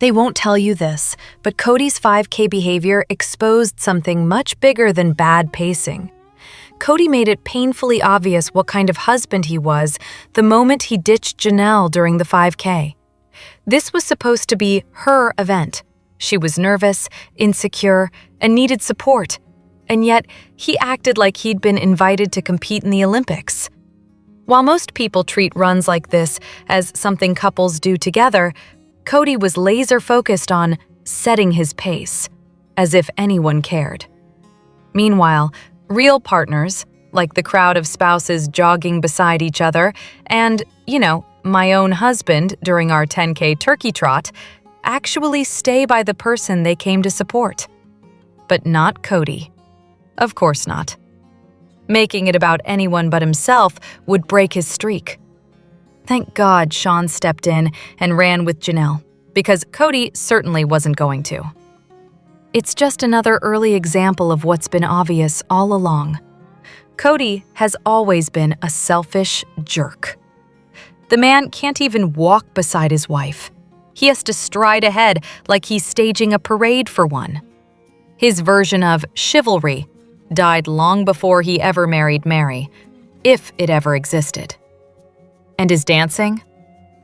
They won't tell you this, but Kody's 5K behavior exposed something much bigger than bad pacing. Kody made it painfully obvious what kind of husband he was the moment he ditched Janelle during the 5K. This was supposed to be her event. She was nervous, insecure, and needed support, and yet he acted like he'd been invited to compete in the Olympics. While most people treat runs like this as something couples do together, Kody was laser-focused on setting his pace, as if anyone cared. Meanwhile, real partners, like the crowd of spouses jogging beside each other, and, my own husband during our 10K turkey trot, actually stay by the person they came to support. But not Kody. Of course not. Making it about anyone but himself would break his streak. Thank God Sean stepped in and ran with Janelle, because Kody certainly wasn't going to. It's just another early example of what's been obvious all along. Kody has always been a selfish jerk. The man can't even walk beside his wife. He has to stride ahead like he's staging a parade for one. His version of chivalry died long before he ever married Mary, if it ever existed. And his dancing?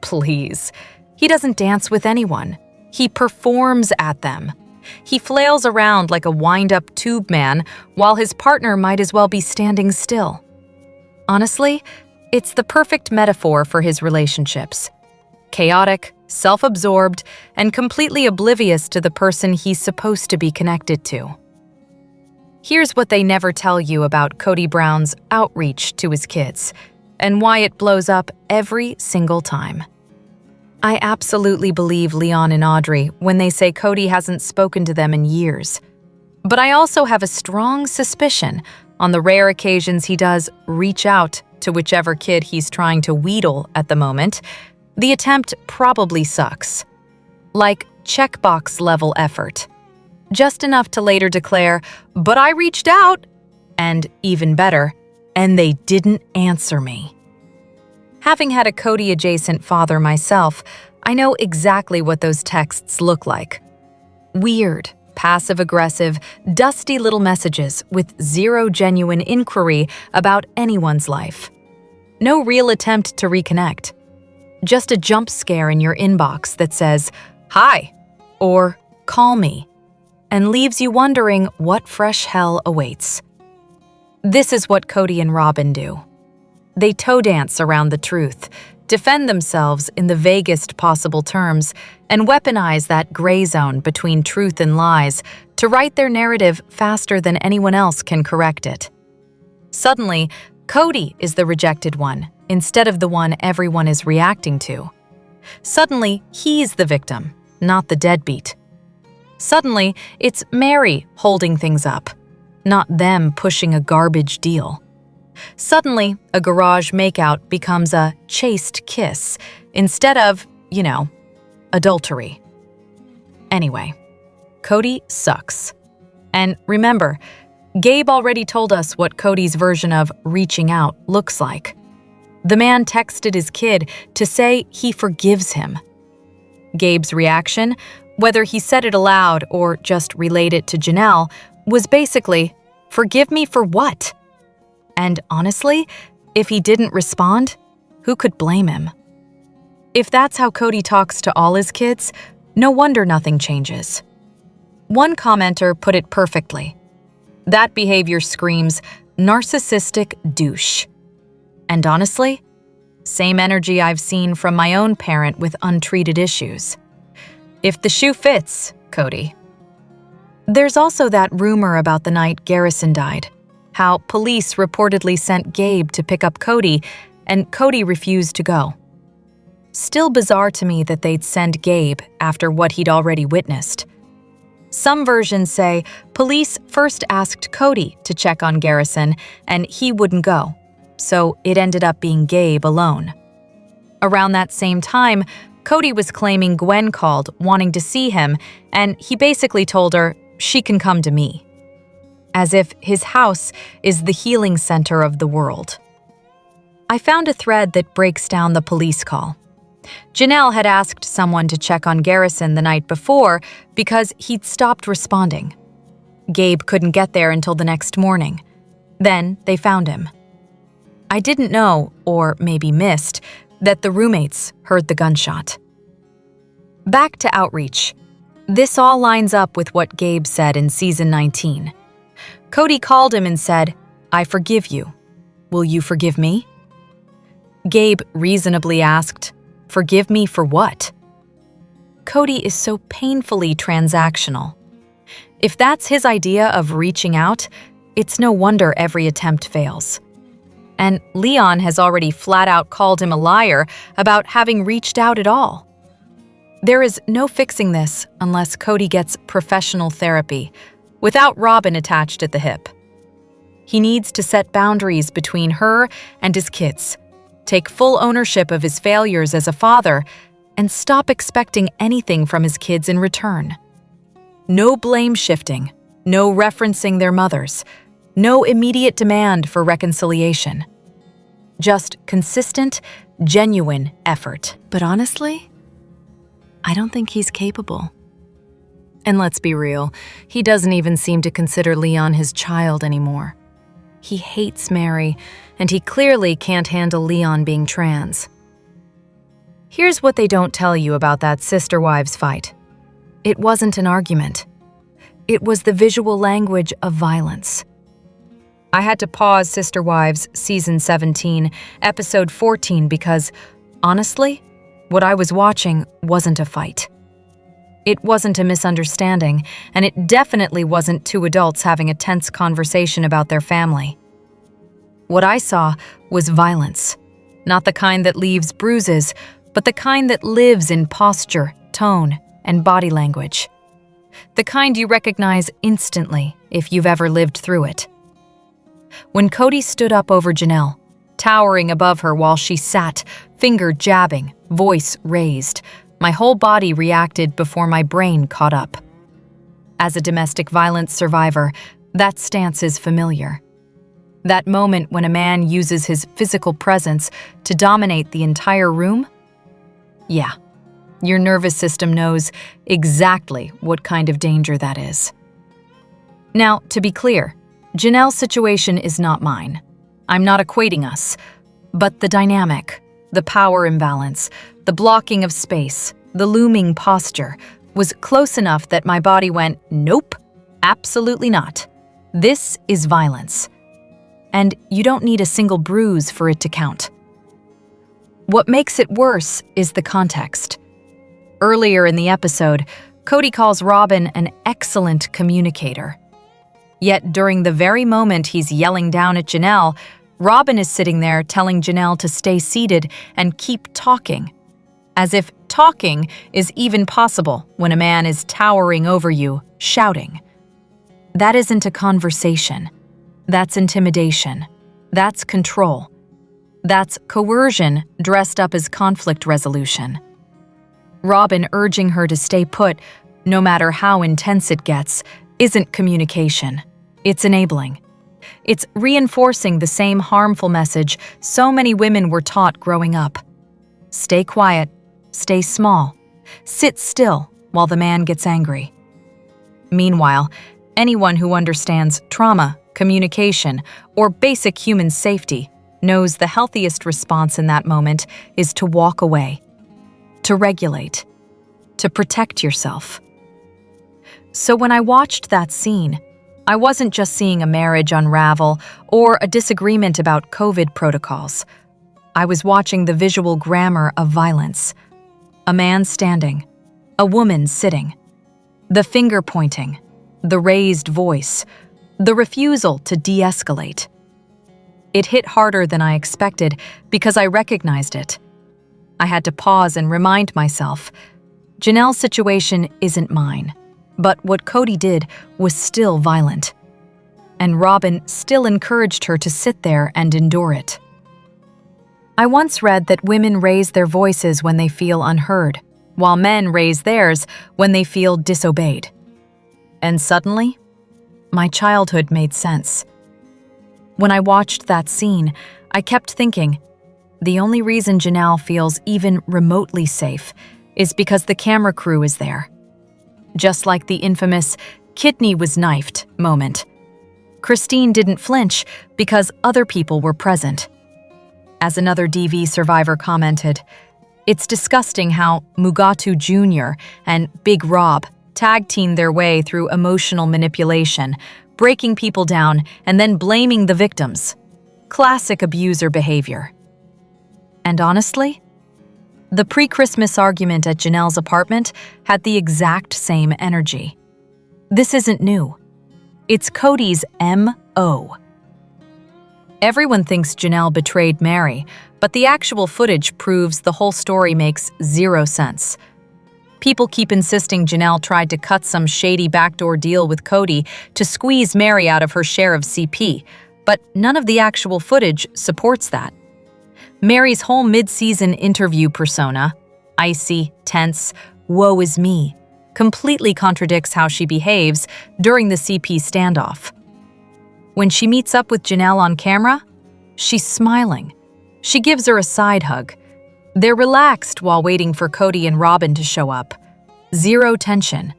Please. He doesn't dance with anyone. He performs at them. He flails around like a wind-up tube man while his partner might as well be standing still. Honestly, it's the perfect metaphor for his relationships. Chaotic, self-absorbed, and completely oblivious to the person he's supposed to be connected to. Here's what they never tell you about Kody Brown's outreach to his kids, and why it blows up every single time. I absolutely believe Leon and Audrey when they say Kody hasn't spoken to them in years. But I also have a strong suspicion, on the rare occasions he does reach out to whichever kid he's trying to wheedle at the moment, the attempt probably sucks. Like checkbox-level effort. Just enough to later declare, "But I reached out," and even better, "and they didn't answer me." Having had a Kody-adjacent father myself, I know exactly what those texts look like. Weird, passive-aggressive, dusty little messages with zero genuine inquiry about anyone's life. No real attempt to reconnect. Just a jump scare in your inbox that says, "Hi," or "Call me," and leaves you wondering what fresh hell awaits. This is what Kody and Robin do. They toe dance around the truth, defend themselves in the vaguest possible terms, and weaponize that gray zone between truth and lies to write their narrative faster than anyone else can correct it. Suddenly, Kody is the rejected one, instead of the one everyone is reacting to. Suddenly, he's the victim, not the deadbeat. Suddenly, it's Mary holding things up, not them pushing a garbage deal. Suddenly, a garage makeout becomes a chaste kiss instead of, adultery. Anyway, Kody sucks. And remember, Gabe already told us what Kody's version of reaching out looks like. The man texted his kid to say he forgives him. Gabe's reaction, whether he said it aloud or just relayed it to Janelle, was basically, "Forgive me for what?" And honestly, if he didn't respond, who could blame him? If that's how Kody talks to all his kids, no wonder nothing changes. One commenter put it perfectly. That behavior screams narcissistic douche. And honestly, same energy I've seen from my own parent with untreated issues. If the shoe fits, Kody. There's also that rumor about the night Garrison died. How police reportedly sent Gabe to pick up Kody, and Kody refused to go. Still bizarre to me that they'd send Gabe after what he'd already witnessed. Some versions say police first asked Kody to check on Garrison, and he wouldn't go, so it ended up being Gabe alone. Around that same time, Kody was claiming Gwen called wanting to see him, and he basically told her she can come to me. As if his house is the healing center of the world. I found a thread that breaks down the police call. Janelle had asked someone to check on Garrison the night before because he'd stopped responding. Gabe couldn't get there until the next morning. Then they found him. I didn't know, or maybe missed, that the roommates heard the gunshot. Back to outreach. This all lines up with what Gabe said in season 19. Kody called him and said, "I forgive you. Will you forgive me?" Gabe reasonably asked, "Forgive me for what?" Kody is so painfully transactional. If that's his idea of reaching out, it's no wonder every attempt fails. And Leon has already flat out called him a liar about having reached out at all. There is no fixing this unless Kody gets professional therapy, without Robin attached at the hip. He needs to set boundaries between her and his kids, take full ownership of his failures as a father, and stop expecting anything from his kids in return. No blame shifting, no referencing their mothers, no immediate demand for reconciliation. Just consistent, genuine effort. But honestly, I don't think he's capable. And let's be real, he doesn't even seem to consider Leon his child anymore. He hates Mary, and he clearly can't handle Leon being trans. Here's what they don't tell you about that sister-wives fight. It wasn't an argument. It was the visual language of violence. I had to pause Sister Wives Season 17, Episode 14 because, honestly, what I was watching wasn't a fight. It wasn't a misunderstanding, and it definitely wasn't two adults having a tense conversation about their family. What I saw was violence, not the kind that leaves bruises, but the kind that lives in posture, tone, and body language. The kind you recognize instantly if you've ever lived through it. When Kody stood up over Janelle, towering above her while she sat, finger jabbing, voice raised, my whole body reacted before my brain caught up. As a domestic violence survivor, that stance is familiar. That moment when a man uses his physical presence to dominate the entire room? Yeah, your nervous system knows exactly what kind of danger that is. Now, to be clear, Janelle's situation is not mine. I'm not equating us, but the dynamic, the power imbalance, the blocking of space, the looming posture was close enough that my body went, nope, absolutely not. This is violence. And you don't need a single bruise for it to count. What makes it worse is the context. Earlier in the episode, Kody calls Robin an excellent communicator. Yet during the very moment he's yelling down at Janelle, Robin is sitting there telling Janelle to stay seated and keep talking. As if talking is even possible when a man is towering over you, shouting. That isn't a conversation. That's intimidation. That's control. That's coercion dressed up as conflict resolution. Robin urging her to stay put, no matter how intense it gets, isn't communication. It's enabling. It's reinforcing the same harmful message so many women were taught growing up. Stay quiet, stay small, sit still while the man gets angry. Meanwhile, anyone who understands trauma, communication, or basic human safety knows the healthiest response in that moment is to walk away, to regulate, to protect yourself. So when I watched that scene, I wasn't just seeing a marriage unravel or a disagreement about COVID protocols. I was watching the visual grammar of violence. A man standing, a woman sitting, the finger pointing, the raised voice, the refusal to de-escalate. It hit harder than I expected because I recognized it. I had to pause and remind myself, Janelle's situation isn't mine, but what Kody did was still violent. And Robin still encouraged her to sit there and endure it. I once read that women raise their voices when they feel unheard, while men raise theirs when they feel disobeyed. And suddenly, my childhood made sense. When I watched that scene, I kept thinking, The only reason Janelle feels even remotely safe is because the camera crew is there. Just like the infamous "kidney was knifed" moment. Christine didn't flinch because other people were present. As another DV survivor commented, "It's disgusting how Mugatu Jr. and Big Rob tag-teamed their way through emotional manipulation, breaking people down and then blaming the victims. Classic abuser behavior." And honestly, the pre-Christmas argument at Janelle's apartment had the exact same energy. This isn't new. It's Kody's M.O. Everyone thinks Janelle betrayed Mary, but the actual footage proves the whole story makes zero sense. People keep insisting Janelle tried to cut some shady backdoor deal with Kody to squeeze Mary out of her share of CP, but none of the actual footage supports that. Mary's whole mid-season interview persona, icy, tense, woe is me, completely contradicts how she behaves during the CP standoff. When she meets up with Janelle on camera, she's smiling. She gives her a side hug. They're relaxed while waiting for Kody and Robin to show up. Zero tension.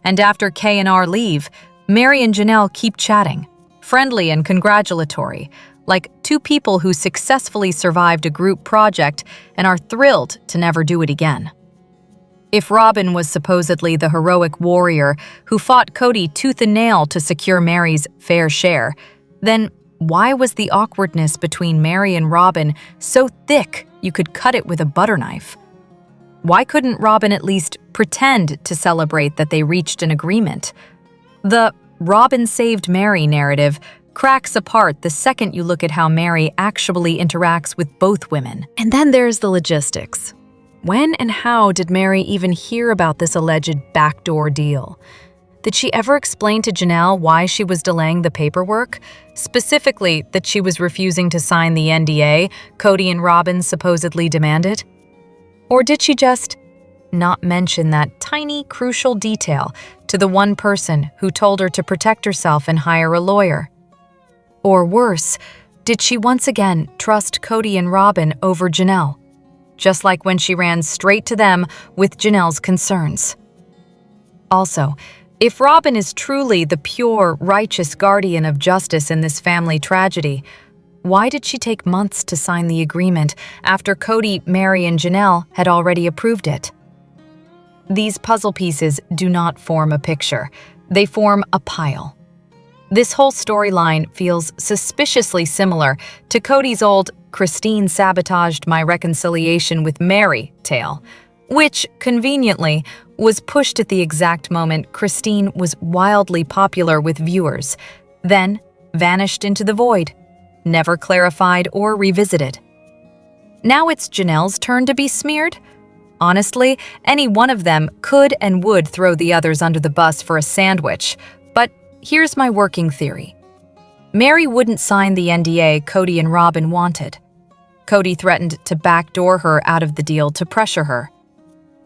And after Kay and R leave, Mary and Janelle keep chatting, friendly and congratulatory, like two people who successfully survived a group project and are thrilled to never do it again. If Robin was supposedly the heroic warrior who fought Kody tooth and nail to secure Mary's fair share, then why was the awkwardness between Mary and Robin so thick you could cut it with a butter knife? Why couldn't Robin at least pretend to celebrate that they reached an agreement? The "Robin saved Mary" narrative cracks apart the second you look at how Mary actually interacts with both women. And then there's the logistics. When and how did Mary even hear about this alleged backdoor deal? Did she ever explain to Janelle why she was delaying the paperwork? Specifically, that she was refusing to sign the NDA Kody and Robin supposedly demanded? Or did she just not mention that tiny, crucial detail to the one person who told her to protect herself and hire a lawyer? Or worse, did she once again trust Kody and Robin over Janelle? Just like when she ran straight to them with Janelle's concerns. Also, if Robin is truly the pure, righteous guardian of justice in this family tragedy, why did she take months to sign the agreement after Kody, Mary, and Janelle had already approved it? These puzzle pieces do not form a picture. They form a pile. This whole storyline feels suspiciously similar to Kody's old "Christine sabotaged my reconciliation with Mary" tale, which, conveniently, was pushed at the exact moment Christine was wildly popular with viewers, then vanished into the void, never clarified or revisited. Now it's Janelle's turn to be smeared? Honestly, any one of them could and would throw the others under the bus for a sandwich, but here's my working theory. Mary wouldn't sign the NDA Kody and Robin wanted. Kody threatened to backdoor her out of the deal to pressure her.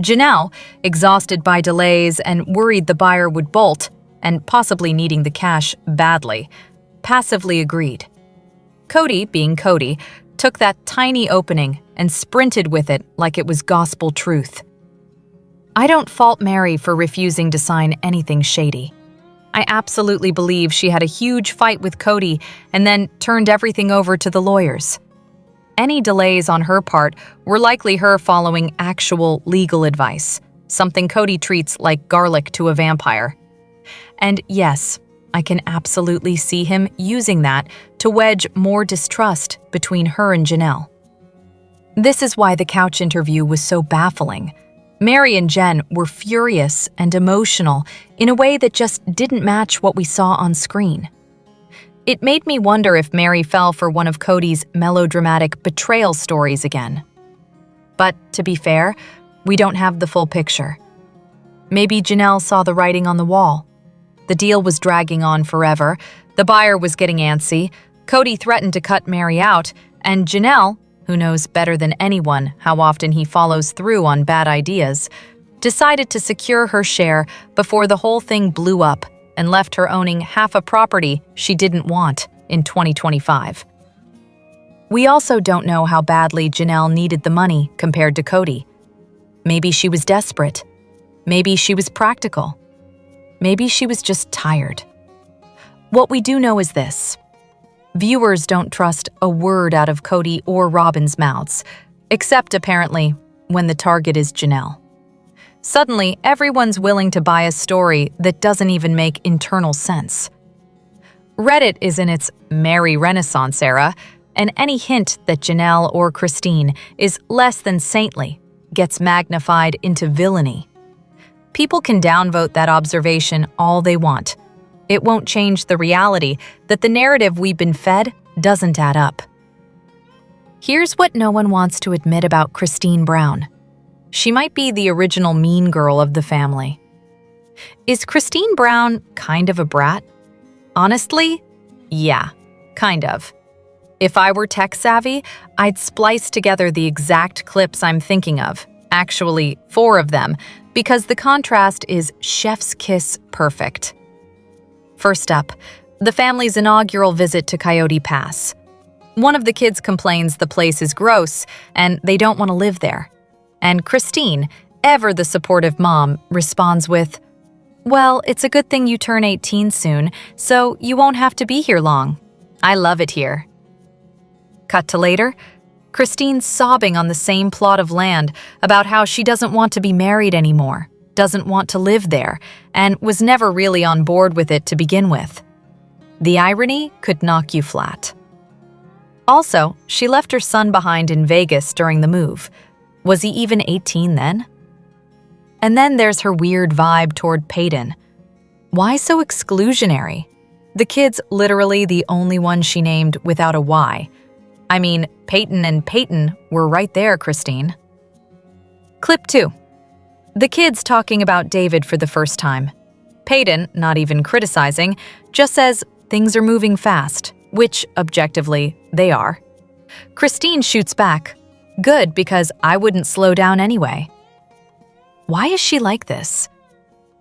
Janelle, exhausted by delays and worried the buyer would bolt, and possibly needing the cash badly, passively agreed. Kody, being Kody, took that tiny opening and sprinted with it like it was gospel truth. I don't fault Mary for refusing to sign anything shady. I absolutely believe she had a huge fight with Kody and then turned everything over to the lawyers. Any delays on her part were likely her following actual legal advice, something Kody treats like garlic to a vampire. And yes, I can absolutely see him using that to wedge more distrust between her and Janelle. This is why the couch interview was so baffling. Mary and Jen were furious and emotional in a way that just didn't match what we saw on screen. It made me wonder if Mary fell for one of Kody's melodramatic betrayal stories again. But to be fair, we don't have the full picture. Maybe Janelle saw the writing on the wall. The deal was dragging on forever, the buyer was getting antsy, Kody threatened to cut Mary out, and Janelle, who knows better than anyone how often he follows through on bad ideas, decided to secure her share before the whole thing blew up and left her owning half a property she didn't want in 2025. We also don't know how badly Janelle needed the money compared to Kody. Maybe she was desperate. Maybe she was practical. Maybe she was just tired. What we do know is this. Viewers don't trust a word out of Kody or Robin's mouths, except apparently when the target is Janelle. Suddenly, everyone's willing to buy a story that doesn't even make internal sense. Reddit is in its merry Renaissance era, and any hint that Janelle or Christine is less than saintly gets magnified into villainy. People can downvote that observation all they want. It won't change the reality that the narrative we've been fed doesn't add up. Here's what no one wants to admit about Christine Brown. She might be the original mean girl of the family. Is Christine Brown kind of a brat? Honestly, yeah, kind of. If I were tech-savvy, I'd splice together the exact clips I'm thinking of, actually 4 of them, because the contrast is chef's kiss perfect. First up, the family's inaugural visit to Coyote Pass. One of the kids complains the place is gross and they don't want to live there. And Christine, ever the supportive mom, responds with, "Well, it's a good thing you turn 18 soon, so you won't have to be here long. I love it here." Cut to later, Christine's sobbing on the same plot of land about how she doesn't want to be married anymore, doesn't want to live there, and was never really on board with it to begin with. The irony could knock you flat. Also, she left her son behind in Vegas during the move. Was he even 18 then? And then there's her weird vibe toward Peyton. Why so exclusionary? The kid's literally the only one she named without a Y. I mean, Peyton and Peyton were right there, Christine. Clip 2. The kids talking about David for the first time. Peyton, not even criticizing, just says things are moving fast, which, objectively, they are. Christine shoots back. Good, because I wouldn't slow down anyway. Why is she like this?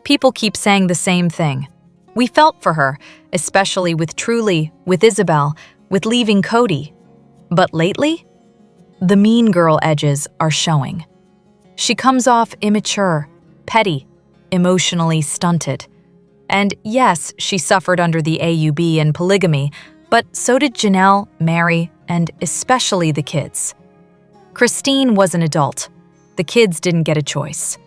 People keep saying the same thing. We felt for her, especially with Truly, with Isabel, with leaving Kody. But lately, the mean girl edges are showing. She comes off immature, petty, emotionally stunted. And yes, she suffered under the AUB and polygamy, but so did Janelle, Mary, and especially the kids. Christine was an adult. The kids didn't get a choice.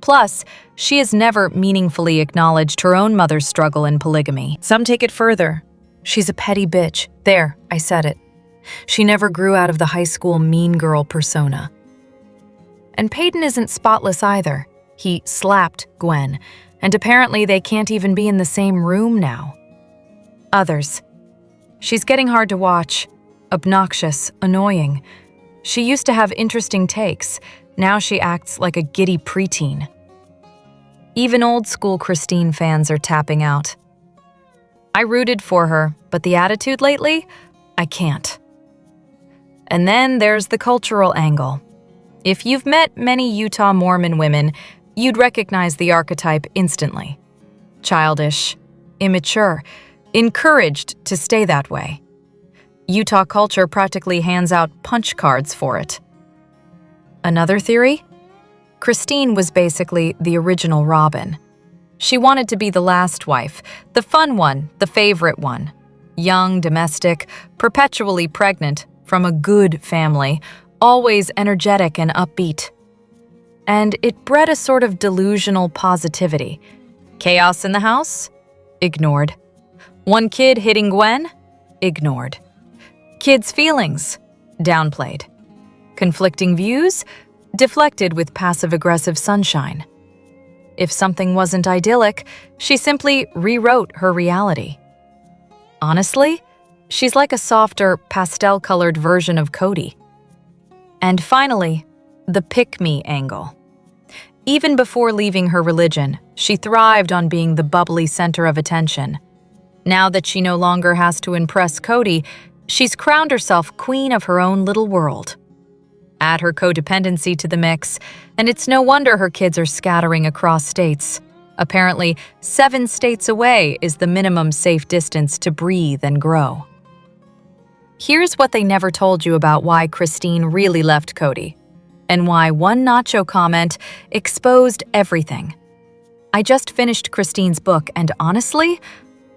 Plus, she has never meaningfully acknowledged her own mother's struggle in polygamy. Some take it further. She's a petty bitch. There, I said it. She never grew out of the high school mean girl persona. And Peyton isn't spotless either. He slapped Gwen, and apparently they can't even be in the same room now. Others. She's getting hard to watch, obnoxious, annoying. She used to have interesting takes. Now she acts like a giddy preteen. Even old-school Christine fans are tapping out. I rooted for her, but the attitude lately? I can't. And then there's the cultural angle. If you've met many Utah Mormon women, you'd recognize the archetype instantly. Childish, immature, encouraged to stay that way. Utah culture practically hands out punch cards for it. Another theory? Christine was basically the original Robin. She wanted to be the last wife, the fun one, the favorite one. Young, domestic, perpetually pregnant, from a good family, always energetic and upbeat. And it bred a sort of delusional positivity. Chaos in the house? Ignored. One kid hitting Gwen? Ignored. Kids' feelings? Downplayed. Conflicting views? Deflected with passive-aggressive sunshine. If something wasn't idyllic, she simply rewrote her reality. Honestly, she's like a softer, pastel-colored version of Kody. And finally, the pick-me angle. Even before leaving her religion, she thrived on being the bubbly center of attention. Now that she no longer has to impress Kody, she's crowned herself queen of her own little world. Add her codependency to the mix, and it's no wonder her kids are scattering across states. Apparently, 7 states away is the minimum safe distance to breathe and grow. Here's what they never told you about why Christine really left Kody, and why one nacho comment exposed everything. I just finished Christine's book, and honestly,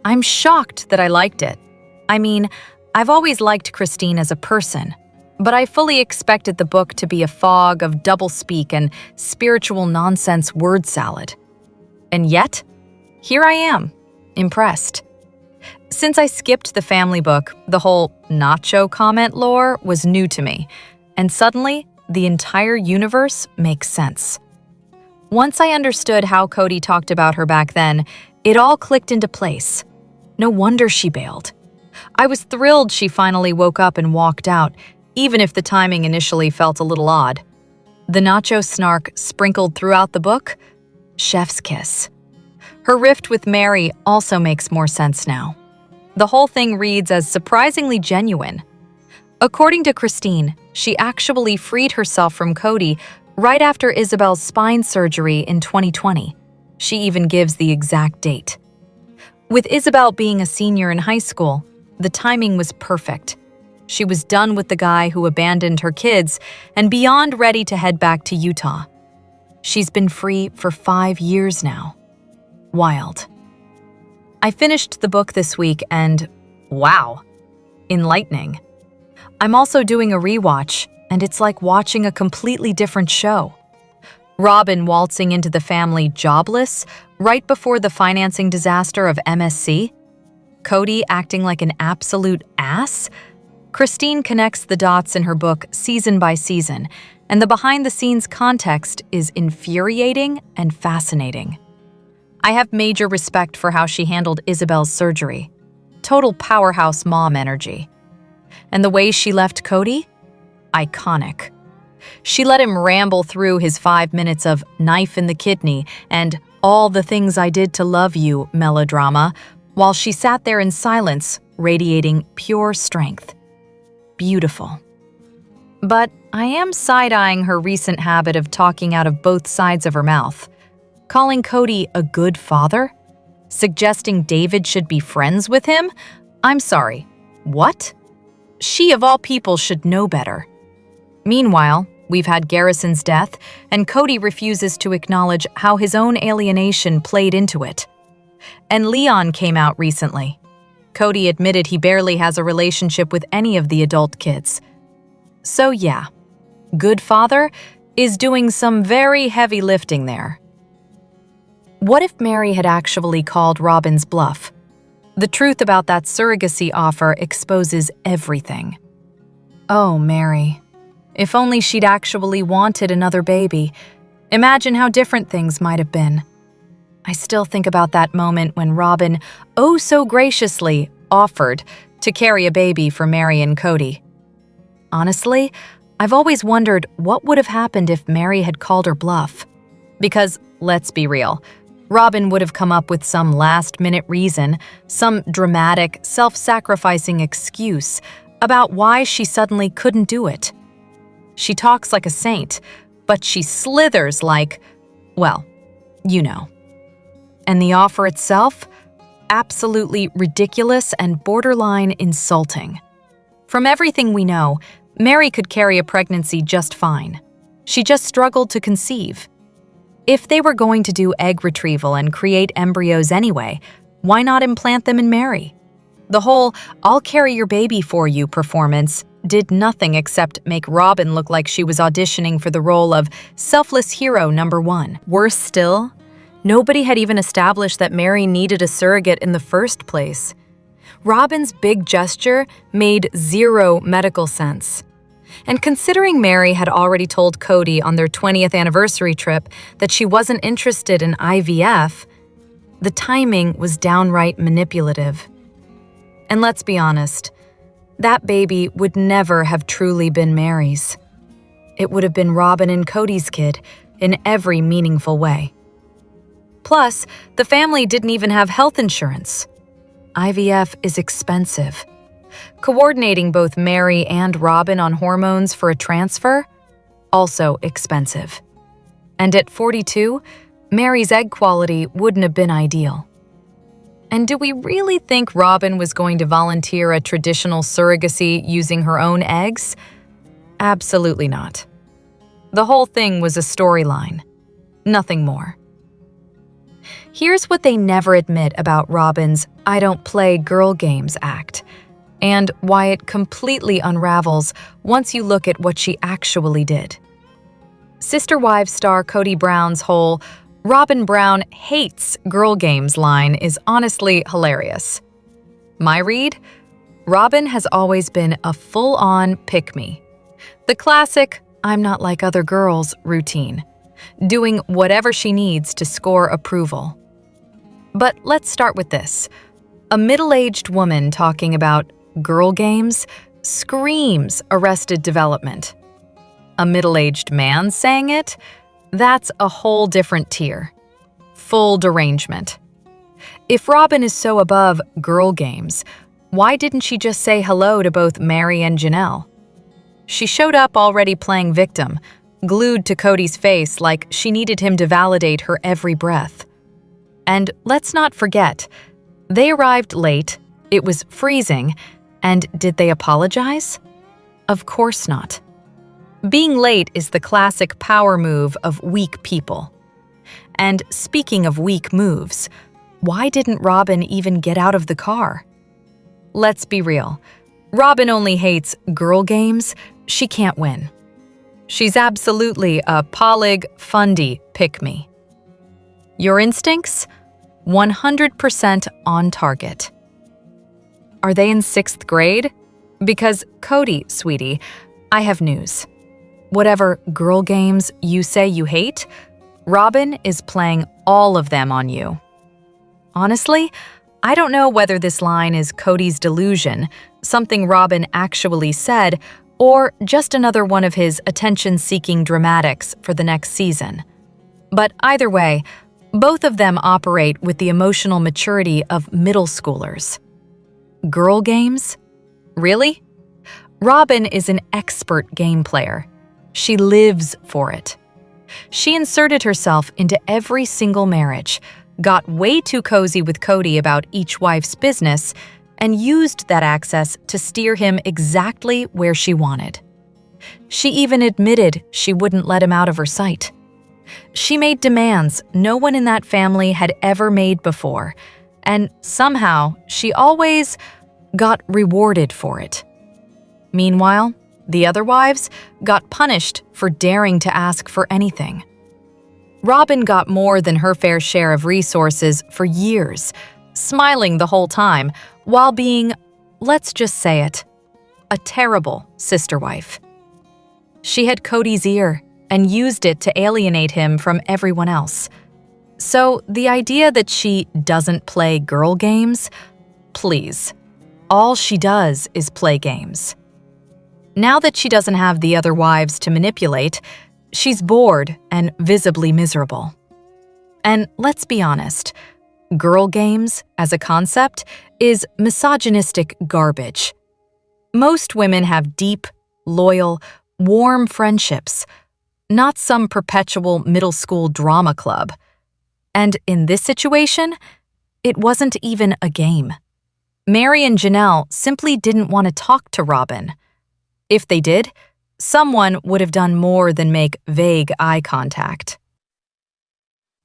I'm shocked that I liked it. I mean, I've always liked Christine as a person, but I fully expected the book to be a fog of doublespeak and spiritual nonsense word salad. And yet, here I am, impressed. Since I skipped the family book, the whole nacho comment lore was new to me, and suddenly, the entire universe makes sense. Once I understood how Kody talked about her back then, it all clicked into place. No wonder she bailed. I was thrilled she finally woke up and walked out, even if the timing initially felt a little odd. The nacho snark sprinkled throughout the book? Chef's kiss. Her rift with Mary also makes more sense now. The whole thing reads as surprisingly genuine. According to Christine, she actually freed herself from Kody right after Isabel's spine surgery in 2020. She even gives the exact date. With Isabel being a senior in high school, the timing was perfect. She was done with the guy who abandoned her kids and beyond ready to head back to Utah. She's been free for 5 years now. Wild. I finished the book this week and, wow, enlightening. I'm also doing a rewatch, and it's like watching a completely different show. Robin waltzing into the family jobless right before the financing disaster of MSC. Kody acting like an absolute ass. Christine connects the dots in her book season by season, and the behind-the-scenes context is infuriating and fascinating. I have major respect for how she handled Isabel's surgery. Total powerhouse mom energy. And the way she left Kody? Iconic. She let him ramble through his 5 minutes of knife in the kidney and all the things I did to love you melodrama, while she sat there in silence, radiating pure strength. Beautiful. But I am side-eyeing her recent habit of talking out of both sides of her mouth. Calling Kody a good father? Suggesting David should be friends with him? I'm sorry, what? She of all people should know better. Meanwhile, we've had Garrison's death, and Kody refuses to acknowledge how his own alienation played into it. And Leon came out recently. Kody admitted he barely has a relationship with any of the adult kids. So yeah, good father is doing some very heavy lifting there. What if Mary had actually called Robin's bluff? The truth about that surrogacy offer exposes everything. Oh, Mary. If only she'd actually wanted another baby. Imagine how different things might have been. I still think about that moment when Robin, oh so graciously, offered to carry a baby for Mary and Kody. Honestly, I've always wondered what would have happened if Mary had called her bluff. Because, let's be real, Robin would have come up with some last-minute reason, some dramatic, self-sacrificing excuse about why she suddenly couldn't do it. She talks like a saint, but she slithers like, well, you know. And the offer itself? Absolutely ridiculous and borderline insulting. From everything we know, Mary could carry a pregnancy just fine. She just struggled to conceive. If they were going to do egg retrieval and create embryos anyway, why not implant them in Mary? The whole "I'll carry your baby for you" performance did nothing except make Robin look like she was auditioning for the role of selfless hero number 1. Worse still, nobody had even established that Mary needed a surrogate in the first place. Robin's big gesture made zero medical sense. And considering Mary had already told Kody on their 20th anniversary trip that she wasn't interested in IVF, the timing was downright manipulative. And let's be honest, that baby would never have truly been Mary's. It would have been Robin and Kody's kid in every meaningful way. Plus, the family didn't even have health insurance. IVF is expensive. Coordinating both Mary and Robin on hormones for a transfer? Also expensive. And at 42, Mary's egg quality wouldn't have been ideal. And do we really think Robin was going to volunteer a traditional surrogacy using her own eggs? Absolutely not. The whole thing was a storyline, nothing more. Here's what they never admit about Robin's "I don't play girl games" act, and why it completely unravels once you look at what she actually did. Sister Wives star Kody Brown's whole "Robin Brown hates girl games" line is honestly hilarious. My read? Robin has always been a full-on pick-me. The classic "I'm not like other girls" routine, doing whatever she needs to score approval. But let's start with this. A middle-aged woman talking about girl games screams Arrested Development. A middle-aged man saying it? That's a whole different tier. Full derangement. If Robin is so above girl games, why didn't she just say hello to both Mary and Janelle? She showed up already playing victim, glued to Kody's face like she needed him to validate her every breath. And let's not forget, they arrived late, it was freezing, and did they apologize? Of course not. Being late is the classic power move of weak people. And speaking of weak moves, why didn't Robin even get out of the car? Let's be real. Robin only hates girl games. She can't win. She's absolutely a polig fundy pick-me. Your instincts? 100% on target. Are they in 6th grade? Because Kody, sweetie, I have news. Whatever girl games you say you hate, Robin is playing all of them on you. Honestly, I don't know whether this line is Kody's delusion, something Robin actually said, or just another one of his attention-seeking dramatics for the next season. But either way, both of them operate with the emotional maturity of middle schoolers. Girl games? Really? Robin is an expert game player. She lives for it. She inserted herself into every single marriage, got way too cozy with Kody about each wife's business, and used that access to steer him exactly where she wanted. She even admitted she wouldn't let him out of her sight. She made demands no one in that family had ever made before, and somehow she always got rewarded for it. Meanwhile, the other wives got punished for daring to ask for anything. Robin got more than her fair share of resources for years, smiling the whole time while being, let's just say it, a terrible sister wife. She had Kody's ear and used it to alienate him from everyone else. So the idea that she doesn't play girl games? Please. All she does is play games. Now that she doesn't have the other wives to manipulate, she's bored and visibly miserable. And let's be honest, girl games, as a concept, is misogynistic garbage. Most women have deep, loyal, warm friendships, not some perpetual middle school drama club. And in this situation, it wasn't even a game. Mary and Janelle simply didn't want to talk to Robin. If they did, someone would have done more than make vague eye contact.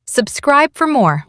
Subscribe for more.